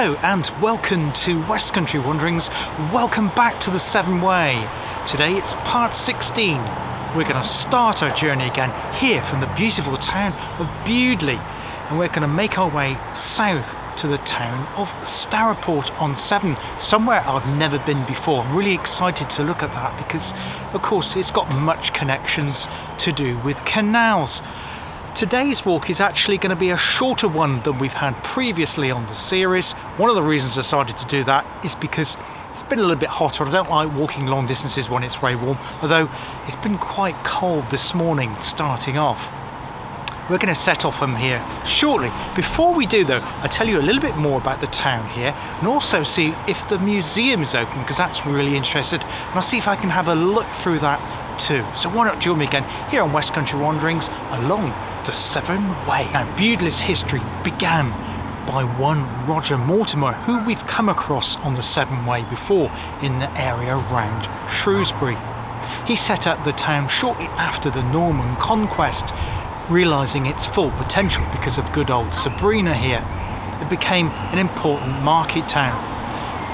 Hello and welcome to West Country Wanderings. Welcome back to the Severn Way. Today it's part 16. We're going to start our journey again here from the beautiful town of Bewdley, and we're going to make our way south to the town of Stourport-on-Severn, somewhere I've never been before. I'm really excited to look at that because of course it's got much connections to do with canals. Today's walk is actually going to be a shorter one than we've had previously on the series. One of the reasons I decided to do that is because it's been a little bit hotter. I don't like walking long distances when it's very warm, although it's been quite cold this morning starting off. We're going to set off from here shortly. Before we do though, I'll tell you a little bit more about the town here and also see if the museum is open, because that's really interesting, and I'll see if I can have a look through that too. So why not join me again here on West Country Wanderings along the Severn Way. Now, Bewdley's history began by one Roger Mortimer, who we've come across on the Severn Way before in the area around Shrewsbury. He set up the town shortly after the Norman conquest, realising its full potential because of good old Sabrina here. It became an important market town,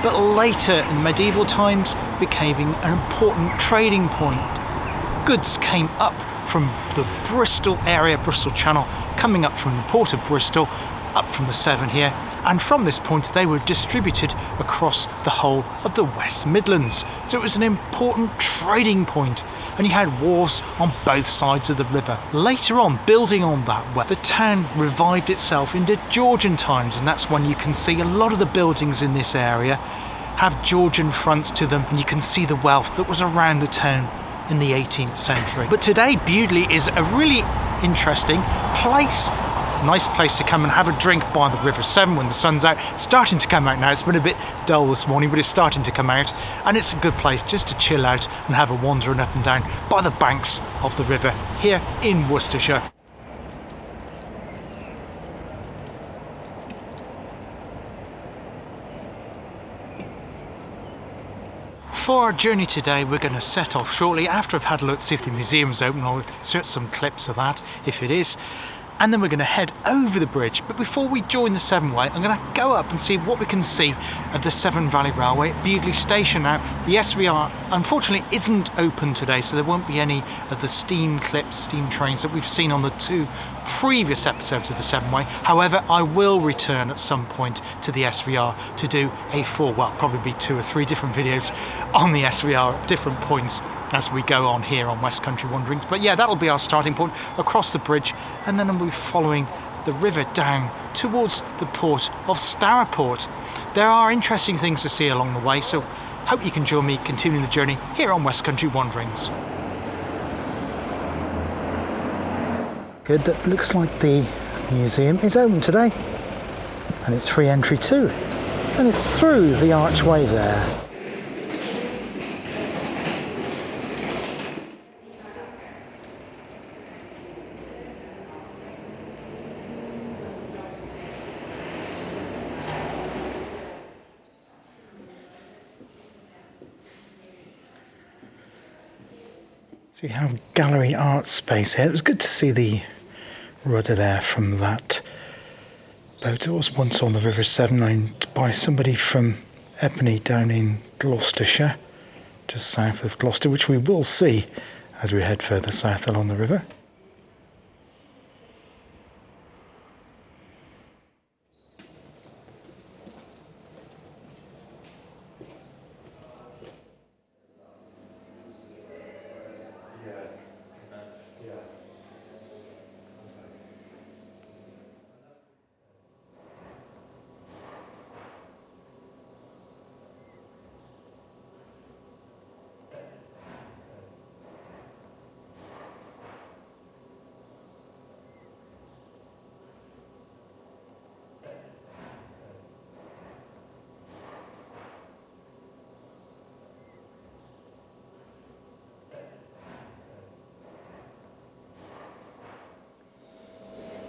but later in medieval times became an important trading point. Goods came up from the Bristol area, Bristol Channel, coming up from the port of Bristol, up from the Severn here, and from this point they were distributed across the whole of the West Midlands. So it was an important trading point, and you had wharves on both sides of the river. Later on, building on that, the town revived itself into Georgian times, and that's when you can see a lot of the buildings in this area have Georgian fronts to them, and you can see the wealth that was around the town in the 18th century. But today Bewdley is a really interesting place. Nice place to come and have a drink by the River Severn when the sun's out. It's starting to come out now. It's been a bit dull this morning, but it's starting to come out, and it's a good place just to chill out and have a wandering up and down by the banks of the river here in Worcestershire. For our journey today, we're going to set off shortly after I've had a look to see if the museum's open. I'll insert some clips of that if it is, and then we're going to head over the bridge. But before we join the Severn Way, I'm going to go up and see what we can see of the Severn Valley Railway at Bewdley Station. Now, the SVR unfortunately isn't open today, so there won't be any of the steam trains that we've seen on the two previous episodes of the Severn Way. However, I will return at some point to the SVR to do a full, well, probably 2 or 3 different videos on the SVR at different points as we go on here on West Country Wanderings. But yeah, that'll be our starting point across the bridge, and then we'll be following the river down towards the port of Stourport. There are interesting things to see along the way, so hope you can join me continuing the journey here on West Country Wanderings. Good, that looks like the museum is open today, and it's free entry too, and it's through the archway there. So you have gallery art space here. It was good to see the rudder there from that boat. It was once on the River Severn, owned by somebody from Epney down in Gloucestershire, just south of Gloucester, which we will see as we head further south along the river.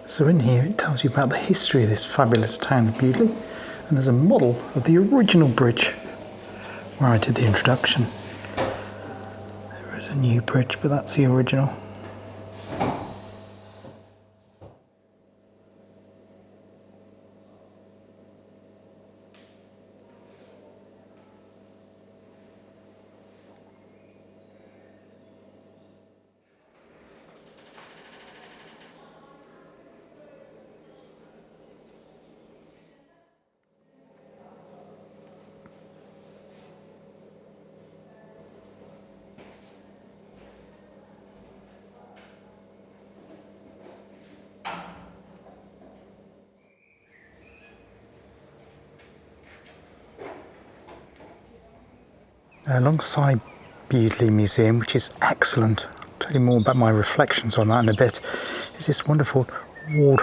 So in here it tells you about the history of this fabulous town of Bewdley, and there's a model of the original bridge where I did the introduction. There is a new bridge, but that's the original. Alongside Bewdley Museum, which is excellent, I'll tell you more about my reflections on that in a bit, is this wonderful walled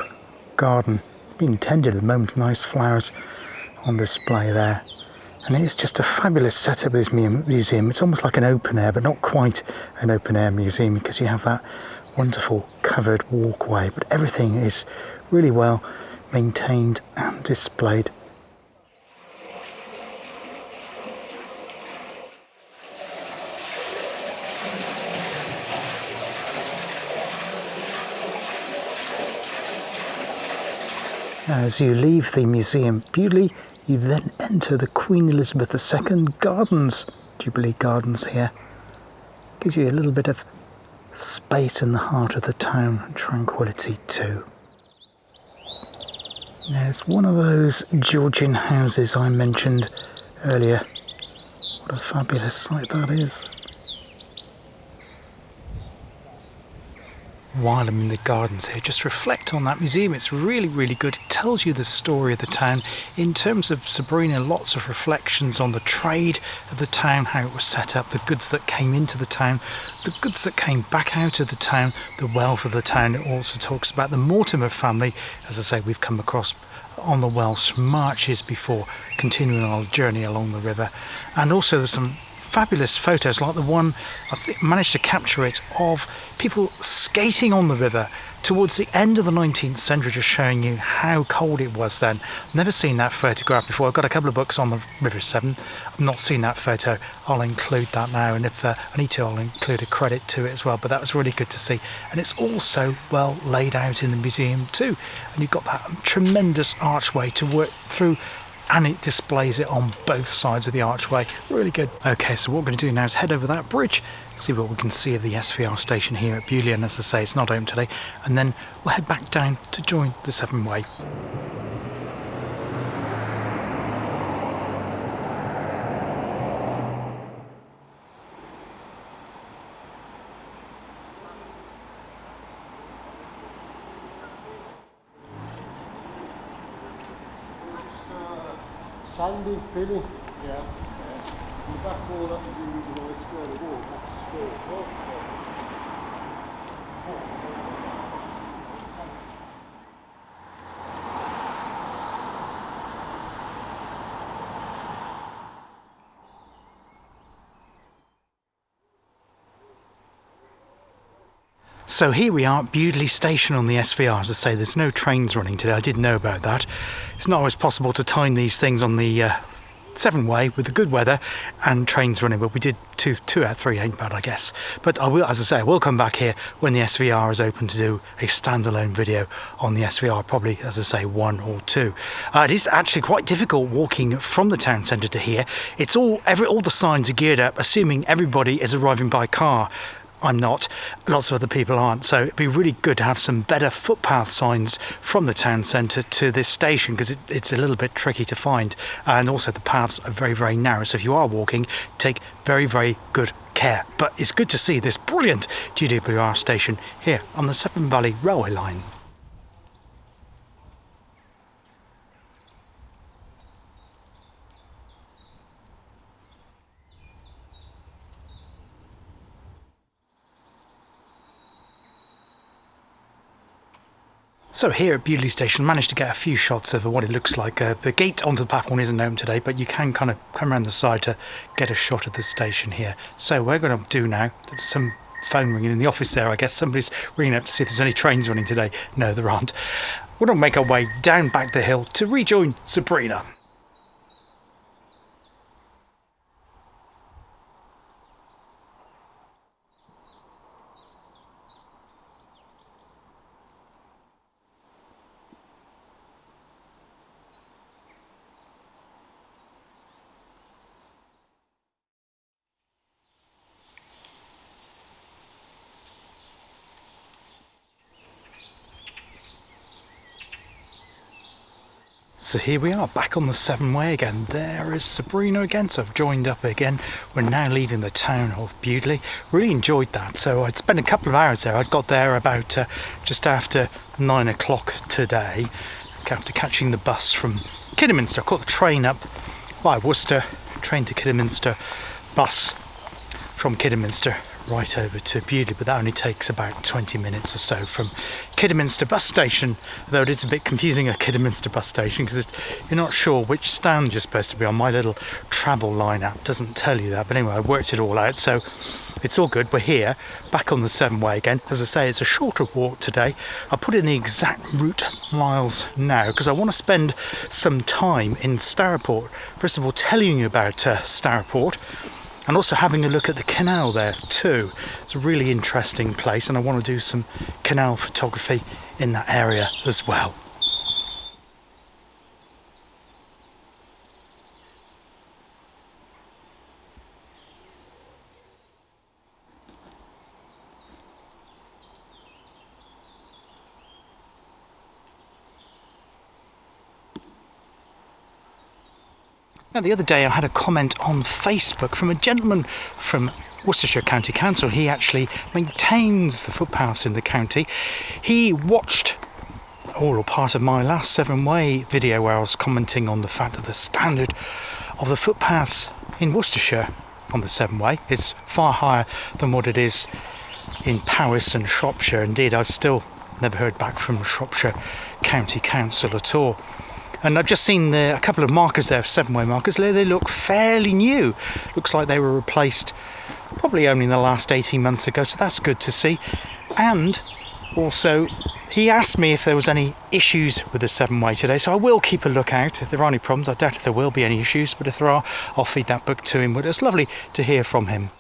garden, being tended at the moment, nice flowers on display there. And it's just a fabulous setup of this museum. It's almost like an open air, but not quite an open air museum, because you have that wonderful covered walkway, but everything is really well maintained and displayed. As you leave the museum Bewdley, you then enter the Queen Elizabeth II Gardens, Jubilee Gardens here. Gives you a little bit of space in the heart of the town, and tranquility too. Now, it's one of those Georgian houses I mentioned earlier. What a fabulous sight that is. While I'm in the gardens here, just reflect on that museum. It's really, really good. It tells you the story of the town. In terms of Sabrina, lots of reflections on the trade of the town, how it was set up, the goods that came into the town, the goods that came back out of the town, the wealth of the town. It also talks about the Mortimer family. As I say, we've come across on the Welsh marches before, continuing our journey along the river. And also there's some fabulous photos, like the one I managed to capture it, of people skating on the river towards the end of the 19th century, just showing you how cold it was then. I've never seen that photograph before. I've got a couple of books on the River Severn. I've not seen that photo. I'll include that now, and if I need to, I'll include a credit to it as well. But that was really good to see, and it's also well laid out in the museum too, and you've got that tremendous archway to work through, and it displays it on both sides of the archway. Really good. Okay, so what we're going to do now is head over that bridge, see what we can see of the SVR station here at Bewdley, and as I say, it's not open today, and then we'll head back down to join the Severn Way. Sandy, Philly, yeah. The back wall that was the original external wall, that's Stourport. So here we are at Bewdley Station on the SVR. As I say, there's no trains running today. I didn't know about that. It's not always possible to time these things on the Severn Way with the good weather and trains running, but we did two out of three, ain't bad, I guess. But I will, as I say, I will come back here when the SVR is open to do a standalone video on the SVR, probably, as I say, 1 or 2. It is actually quite difficult walking from the town centre to here. It's all the signs are geared up, assuming everybody is arriving by car. I'm not, lots of other people aren't, so it'd be really good to have some better footpath signs from the town centre to this station, because it's a little bit tricky to find, and also the paths are very, very narrow, so if you are walking, take very, very good care. But it's good to see this brilliant GWR station here on the Severn Valley Railway line. So here at Bewdley Station, managed to get a few shots of what it looks like. The gate onto the platform isn't open today, but you can kind of come around the side to get a shot of the station here. So we're going to do now, there's some phone ringing in the office there, I guess somebody's ringing up to see if there's any trains running today. No, there aren't. We're going to make our way down back the hill to rejoin Sabrina. So here we are, back on the Severn Way again. There is Sabrina again, so I've joined up again. We're now leaving the town of Bewdley. Really enjoyed that. So I'd spent a couple of hours there. I'd got there about just after 9 o'clock today, after catching the bus from Kidderminster. I caught the train up by Worcester, train to Kidderminster, bus from Kidderminster right over to Bewdley, but that only takes about 20 minutes or so from Kidderminster bus station, though it is a bit confusing at Kidderminster bus station because you're not sure which stand you're supposed to be on. My little travel line app doesn't tell you that, but anyway, I worked it all out, so it's all good. We're here, back on the Severn Way again. As I say, it's a shorter walk today. I'll put in the exact route miles now because I want to spend some time in Stourport. First of all, telling you about Stourport, and also having a look at the canal there too. It's a really interesting place, and I want to do some canal photography in that area as well. Now, the other day I had a comment on Facebook from a gentleman from Worcestershire County Council. He actually maintains the footpaths in the county. He watched all or part of my last Severn Way video where I was commenting on the fact that the standard of the footpaths in Worcestershire on the Severn Way is far higher than what it is in Powys and Shropshire. Indeed, I've still never heard back from Shropshire County Council at all. And I've just seen a couple of markers there, Severn Way markers. They look fairly new. Looks like they were replaced probably only in the last 18 months ago, so that's good to see. And also, he asked me if there was any issues with the Severn Way today, so I will keep a lookout. If there are any problems, I doubt if there will be any issues, but if there are, I'll feed that book to him. But it's lovely to hear from him.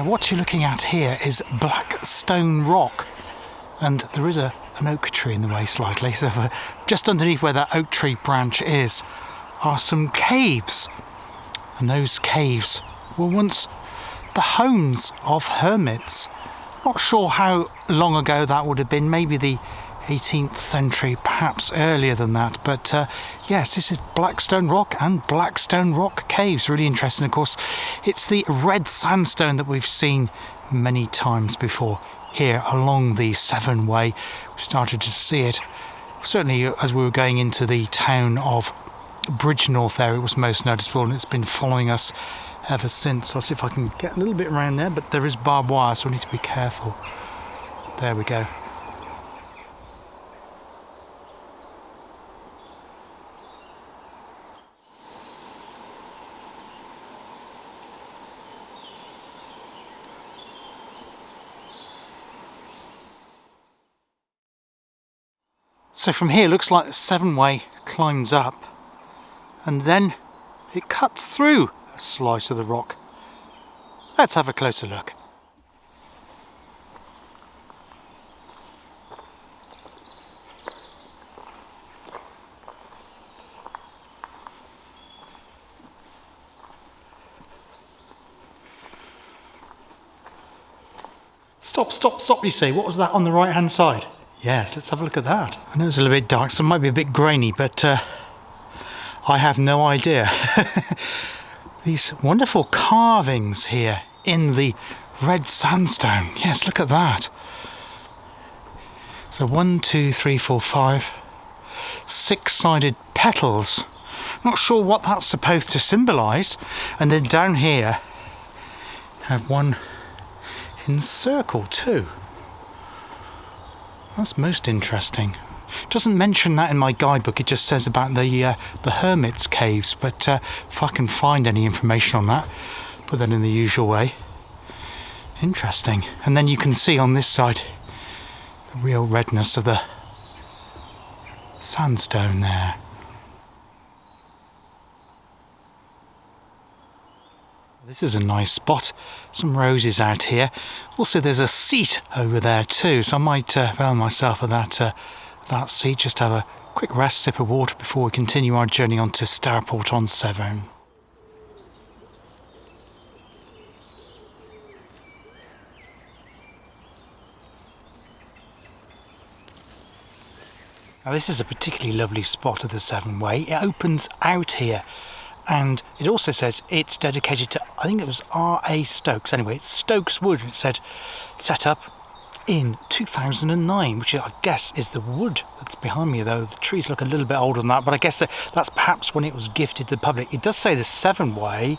What you're looking at here is black stone rock, and there is an oak tree in the way slightly, so just underneath where that oak tree branch is are some caves, and those caves were once the homes of hermits. Not sure how long ago that would have been, maybe the 18th century, perhaps earlier than that, but yes, this is Blackstone Rock and Blackstone Rock Caves. Really interesting. Of course, it's the red sandstone that we've seen many times before here along the Severn Way. We started to see it certainly as we were going into the town of Bridgenorth there. It was most noticeable, and it's been following us ever since. I'll see if I can get a little bit around there, but there is barbed wire, so we need to be careful. There we go. So from here, looks like the Severn Way climbs up, and then it cuts through a slice of the rock. Let's have a closer look. Stop, you say. What was that on the right hand side? Yes, let's have a look at that. I know it's a little bit dark, so it might be a bit grainy, but I have no idea. These wonderful carvings here in the red sandstone. Yes, look at that. So 1, 2, 3, 4, 5, 6-sided petals. Not sure what that's supposed to symbolise. And then down here, have one in circle too. That's most interesting. Doesn't mention that in my guidebook. It just says about the hermit's caves. But if I can find any information on that, put that in the usual way. Interesting. And then you can see on this side the real redness of the sandstone there. This is a nice spot. Some roses out here. Also, there's a seat over there too, so I might avail myself of that seat. Just have a quick rest, sip of water before we continue our journey on to Stourport-on-Severn. Now, this is a particularly lovely spot of the Severn Way. It opens out here. And it also says it's dedicated to, I think it was R.A. Stokes. Anyway, it's Stokes Wood. It said set up in 2009, which I guess is the wood that's behind me, though the trees look a little bit older than that. But I guess that's perhaps when it was gifted to the public. It does say the Severn Way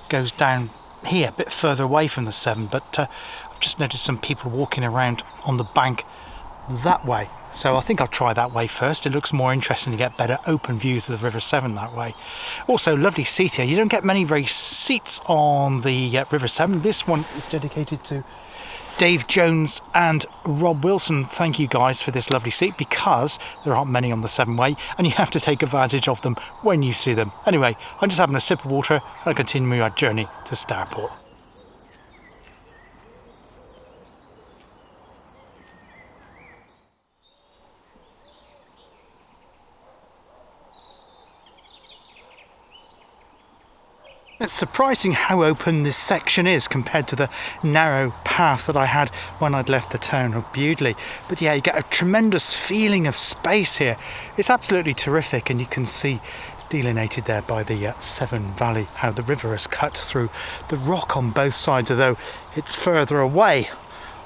goes down here, a bit further away from the Severn. But I've just noticed some people walking around on the bank that way. So I think I'll try that way first. It looks more interesting to get better open views of the River Severn that way. Also, lovely seat here. You don't get many seats on the River Severn. This one is dedicated to Dave Jones and Rob Wilson. Thank you guys for this lovely seat, because there aren't many on the Severn Way and you have to take advantage of them when you see them. Anyway, I'm just having a sip of water and I'll continue our journey to Stourport. It's surprising how open this section is compared to the narrow path that I had when I'd left the town of Bewdley. But yeah, you get a tremendous feeling of space here. It's absolutely terrific, and you can see it's delineated there by the Severn Valley, how the river has cut through the rock on both sides, although it's further away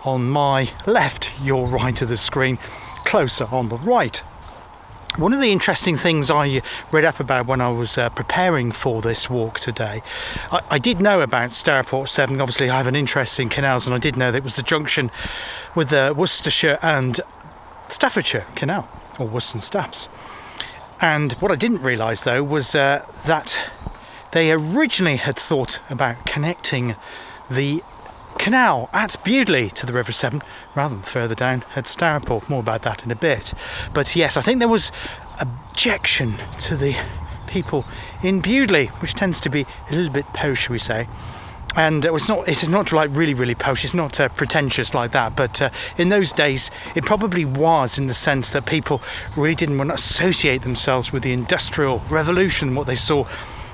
on my left, your right of the screen, closer on the right. One of the interesting things I read up about when I was preparing for this walk today, I did know about Stourport-on-Severn. Obviously I have an interest in canals, and I did know that it was the junction with the Worcestershire and Staffordshire Canal, or Worcester Staffs. And what I didn't realise though was that they originally had thought about connecting the canal at Bewdley to the River Severn rather than further down at Stourport. More about that in a bit. But yes, I think there was objection to the people in Bewdley, which tends to be a little bit posh, shall we say. And it is not like really posh, it's not pretentious like that, but in those days it probably was, in the sense that people really didn't want to associate themselves with the Industrial Revolution, what they saw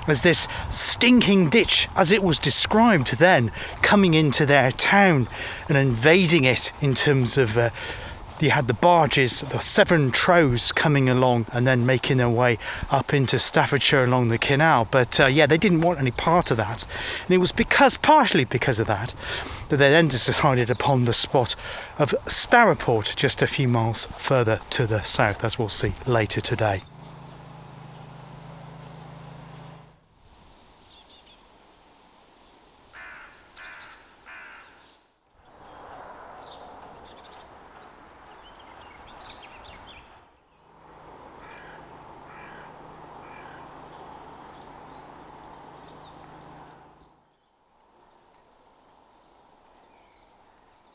as this stinking ditch, as it was described then, coming into their town and invading it, in terms of you had the barges, the Severn Trows coming along and then making their way up into Staffordshire along the canal. But yeah, they didn't want any part of that, and it was partially because of that they then decided upon the spot of Stourport, just a few miles further to the south, as we'll see later today.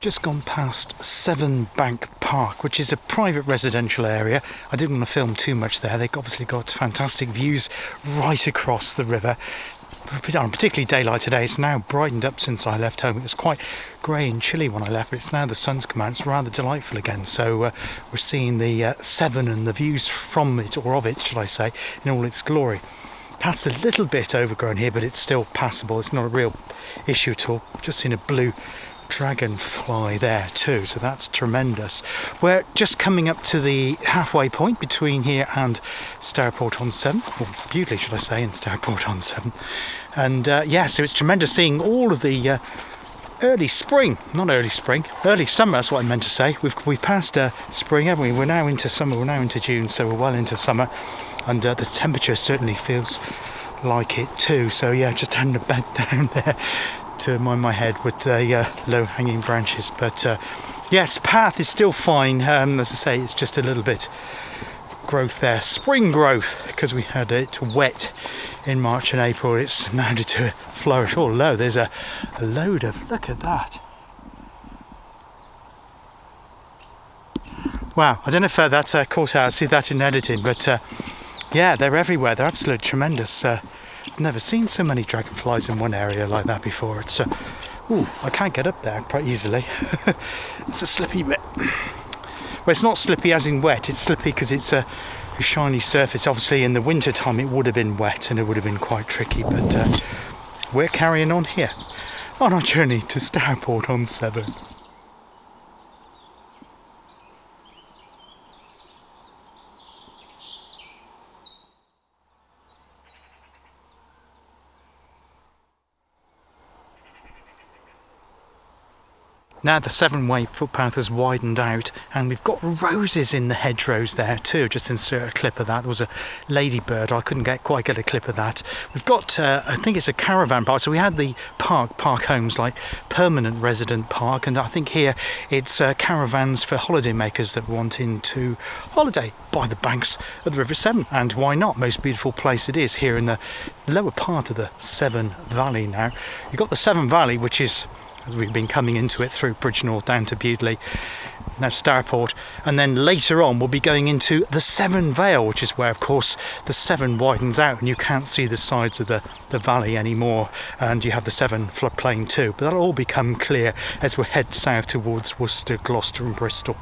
Just gone past Severn Bank Park, which is a private residential area. I didn't want to film too much there. They've obviously got fantastic views right across the river. On a particularly daylight today, it's now brightened up since I left home. It was quite grey and chilly when I left, but it's now the sun's come out. It's rather delightful again. So we're seeing the Severn and the views from it, or of it, should I say, in all its glory. Path's a little bit overgrown here, but it's still passable. It's not a real issue at all. Just seen a blue dragonfly there too, so that's tremendous. We're just coming up to the halfway point between here and Stourport-on-Severn, or Bewdley should I say, and Stourport-on-Severn. And so it's tremendous seeing all of the early summer, that's what I meant to say. We've passed spring, haven't we? We're now into summer, we're now into June, so we're well into summer, and the temperature certainly feels like it too. So yeah, just having a bed down there to mind my head with the low hanging branches. But yes, path is still fine. As I say, it's just a little bit growth there, spring growth, because we had it wet in March and April. It's now to flourish. Oh, low, there's a load of, look at that. Wow, I don't know if that's caught out, I see that in editing, but yeah, they're everywhere. They're absolutely tremendous. I've never seen so many dragonflies in one area like that before. It's I can't get up there quite easily. It's a slippy bit. Well, it's not slippy as in wet, it's slippy because it's a shiny surface. Obviously in the winter time it would have been wet and it would have been quite tricky, but we're carrying on here on our journey to Stourport-on-Severn. Now the Severn Way footpath has widened out and we've got roses in the hedgerows there too. Just insert a clip of that. There was a ladybird, I couldn't quite get a clip of that. We've got, I think it's a caravan park. So we had the park homes like permanent resident park, and I think here it's caravans for holiday makers that wanting to holiday by the banks of the River Severn. And why not? Most beautiful place it is here in the lower part of the Severn Valley now. You've got the Severn Valley, which is, as we've been coming into it through Bridgenorth down to Bewdley, now Stourport, and then later on we'll be going into the Severn Vale, which is where of course the Severn widens out and you can't see the sides of the valley anymore, and you have the Severn floodplain too, but that'll all become clear as we head south towards Worcester, Gloucester and Bristol.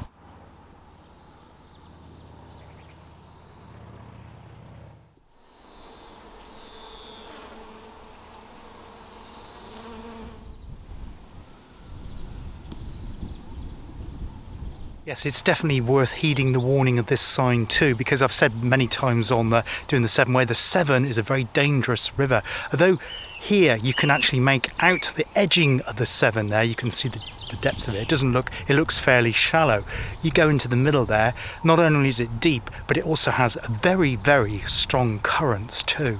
Yes, it's definitely worth heeding the warning of this sign too, because I've said many times on doing the Severn Way, the Severn is a very dangerous river. Although here you can actually make out the edging of the Severn there, you can see the depths of it. It looks fairly shallow. You go into the middle there, not only is it deep, but it also has very, very strong currents too.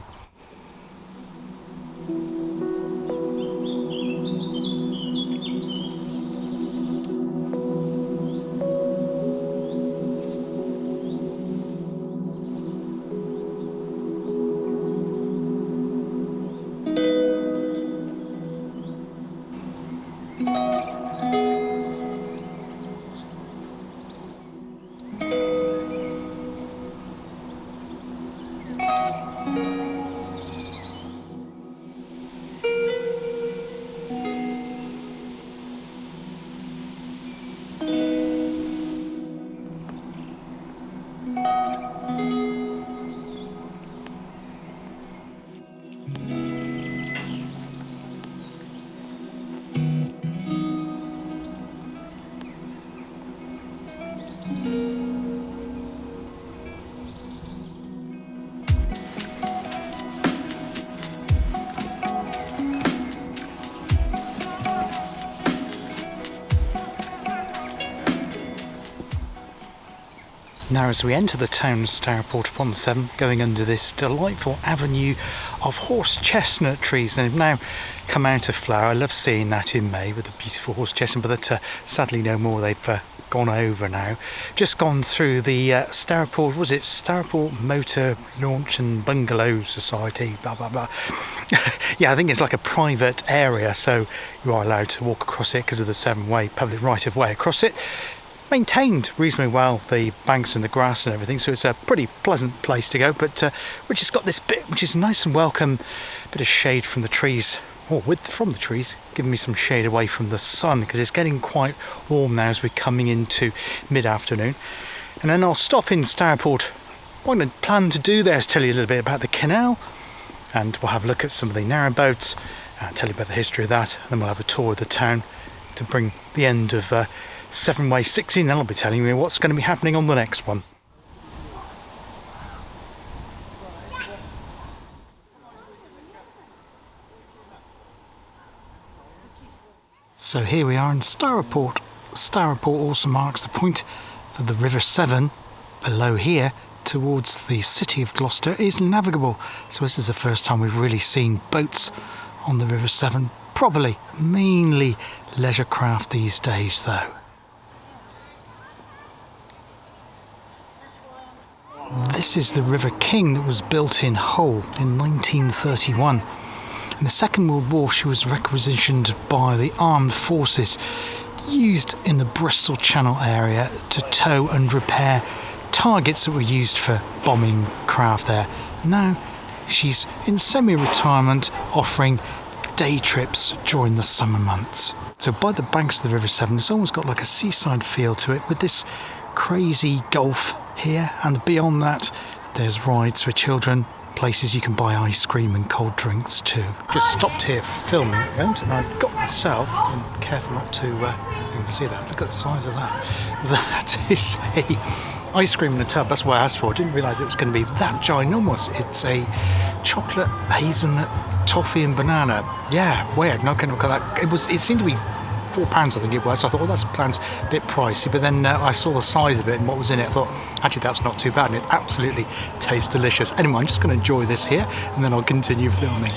Now as we enter the town of Stourport-on-Severn, going under this delightful avenue of horse chestnut trees, they've now come out of flower. I love seeing that in May with the beautiful horse chestnut, but sadly no more, they've gone over now. Just gone through the Stourport Motor Launch and Bungalow Society, blah blah blah. Yeah, I think it's like a private area, so you are allowed to walk across it because of the Severn Way, public right of way across it. Maintained reasonably well, the banks and the grass and everything, so it's a pretty pleasant place to go, but which has got this bit which is nice and welcome, bit of shade from the trees, or from the trees, giving me some shade away from the sun, because it's getting quite warm now as we're coming into mid-afternoon. And then I'll stop in Stourport. What I plan to do there is tell you a little bit about the canal, and we'll have a look at some of the narrowboats, tell you about the history of that, and then we'll have a tour of the town, to bring the end of Severn Way 16. Then I'll be telling you what's going to be happening on the next one. So here we are in Stourport. Stourport also marks the point that the River Severn, below here, towards the city of Gloucester, is navigable. So this is the first time we've really seen boats on the River Severn properly. Mainly leisure craft these days though. This is the River King that was built in Hull in 1931. In the Second World War she was requisitioned by the armed forces, used in the Bristol Channel area to tow and repair targets that were used for bombing craft there. Now she's in semi-retirement, offering day trips during the summer months. So by the banks of the River Severn, it's almost got like a seaside feel to it, with this crazy gulf here, and beyond that there's rides for children, places you can buy ice cream and cold drinks too. Just stopped here for filming at the moment, and I got myself, I'm careful not to, you can see that, look at the size of that. That is a ice cream in a tub, that's what I asked for. I didn't realise it was going to be that ginormous. It's a chocolate, hazelnut, toffee and banana. Yeah, weird, not going to look at that. It seemed to be £4 I think it was. I thought, oh, that sounds a bit pricey, but then I saw the size of it and what was in it. I thought, actually that's not too bad, and it absolutely tastes delicious. Anyway, I'm just going to enjoy this here and then I'll continue filming.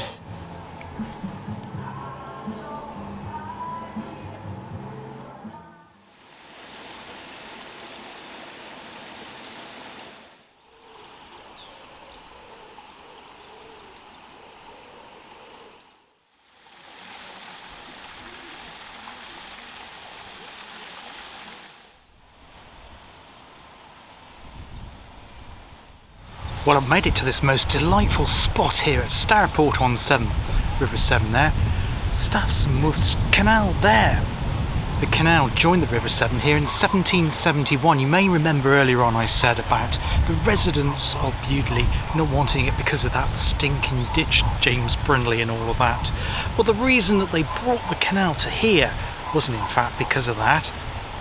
Well, I've made it to this most delightful spot here at Stourport-on-Severn, River Severn there. Staffs and Wolf's Canal there. The canal joined the River Severn here in 1771. You may remember earlier on I said about the residents of Bewdley not wanting it because of that stinking ditch, James Brindley and all of that. Well, the reason that they brought the canal to here wasn't in fact because of that.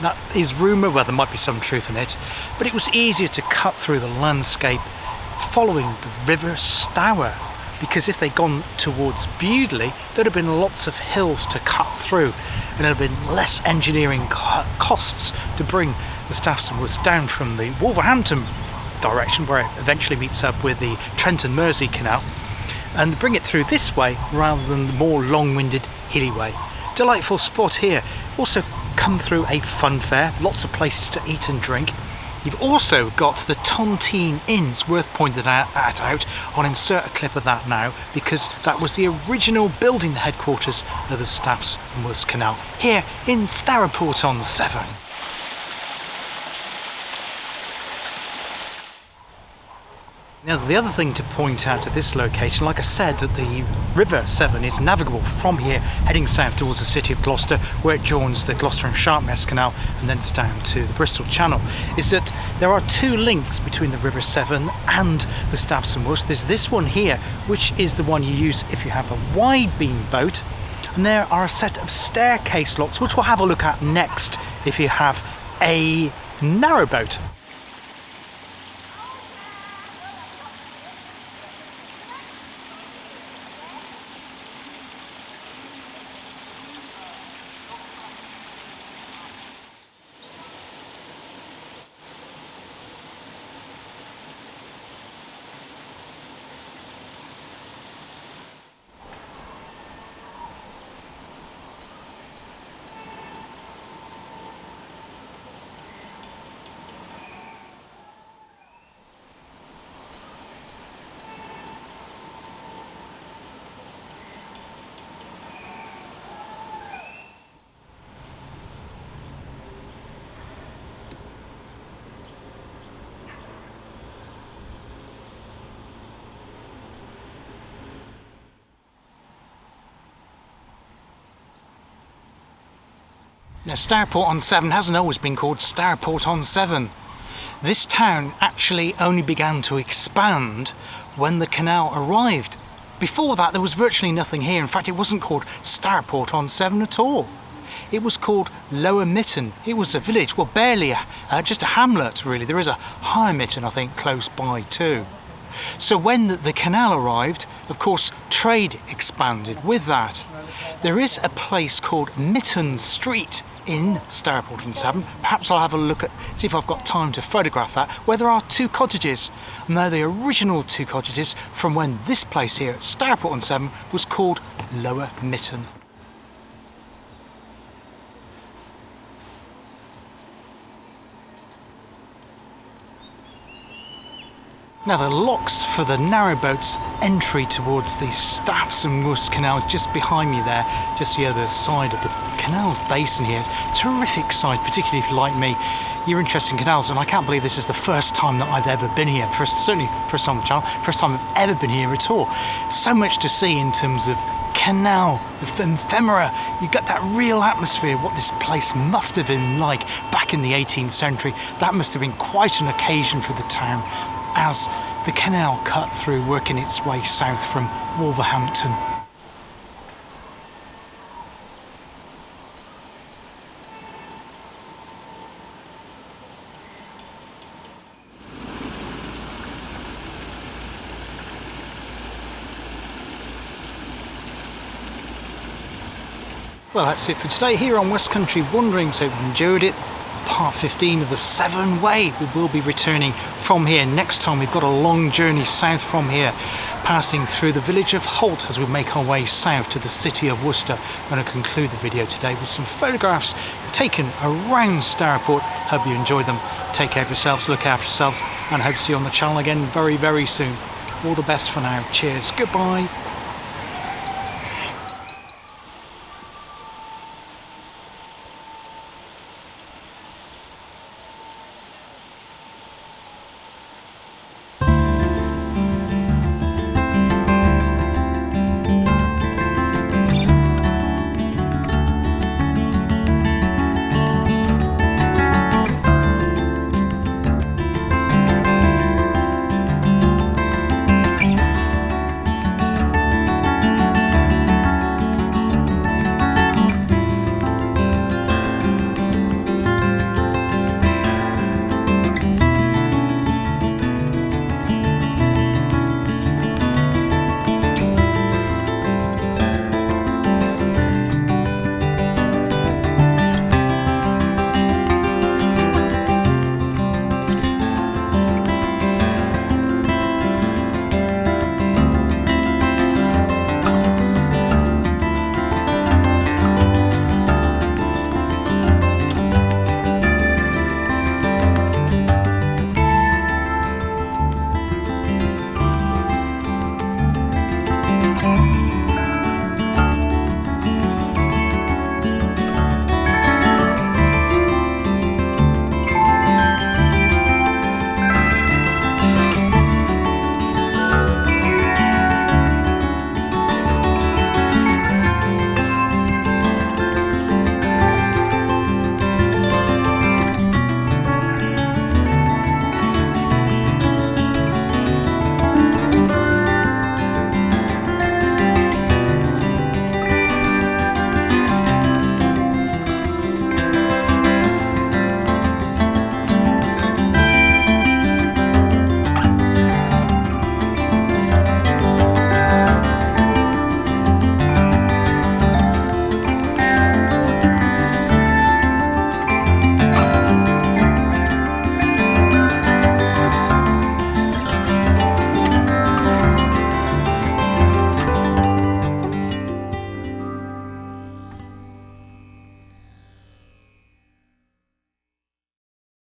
That is rumour, well there might be some truth in it, but it was easier to cut through the landscape following the River Stour, because if they'd gone towards Bewdley there'd have been lots of hills to cut through and there'd have been less engineering costs to bring the Staffs and Woods down from the Wolverhampton direction, where it eventually meets up with the Trent and Mersey Canal, and bring it through this way rather than the more long-winded hilly way. Delightful spot here. Also come through a fun fair, lots of places to eat and drink. You've also got the Tontine Inn. It's worth pointing out. I'll insert a clip of that now, because that was the original building, the headquarters of the Staffs and Woods Canal, here in Stourport-on-Severn. Now, the other thing to point out at this location, like I said, that the River Severn is navigable from here, heading south towards the city of Gloucester, where it joins the Gloucester and Sharpness Canal and then down to the Bristol Channel, is that there are two links between the River Severn and the Staffs and Woods. There's this one here, which is the one you use if you have a wide beam boat, and there are a set of staircase locks, which we'll have a look at next if you have a narrow boat. Now, Stourport-on-Severn hasn't always been called Stourport-on-Severn. This town actually only began to expand when the canal arrived. Before that there was virtually nothing here. In fact, it wasn't called Stourport-on-Severn at all. it was called Lower Mitton. It was a village, well, barely just a hamlet really. There is a Higher Mitton, I think, close by too. So when the canal arrived, of course, trade expanded with that. There is a place called Mitton Street in Stourport-on-Severn. Perhaps I'll have a look at, see if I've got time to photograph that, where there are 2 cottages. And they're the original 2 cottages from when this place here at Stourport-on-Severn was called Lower Mitton. Now the locks for the narrowboat's entry towards the Staffs and Worcester canals just behind me there, just the other side of the canals basin here. It's a terrific sight, particularly if you like me, you're interested in canals, and I can't believe this is the first time that I've ever been here. Certainly first time on the channel, first time I've ever been here at all. So much to see in terms of canal, the ephemera. You get that real atmosphere, what this place must have been like back in the 18th century. That must have been quite an occasion for the town, as the canal cut through, working its way south from Wolverhampton. Well, that's it for today here on West Country Wanderings. Hope you enjoyed it. Part 15 of the Severn Way. We will be returning from here next time. We've got a long journey south from here, passing through the village of Holt as we make our way south to the city of Worcester. I'm going to conclude the video today with some photographs taken around Stourport. Hope you enjoyed them. Take care of yourselves, look after yourselves, and I hope to see you on the channel again very, very soon. All the best for now. Cheers. Goodbye.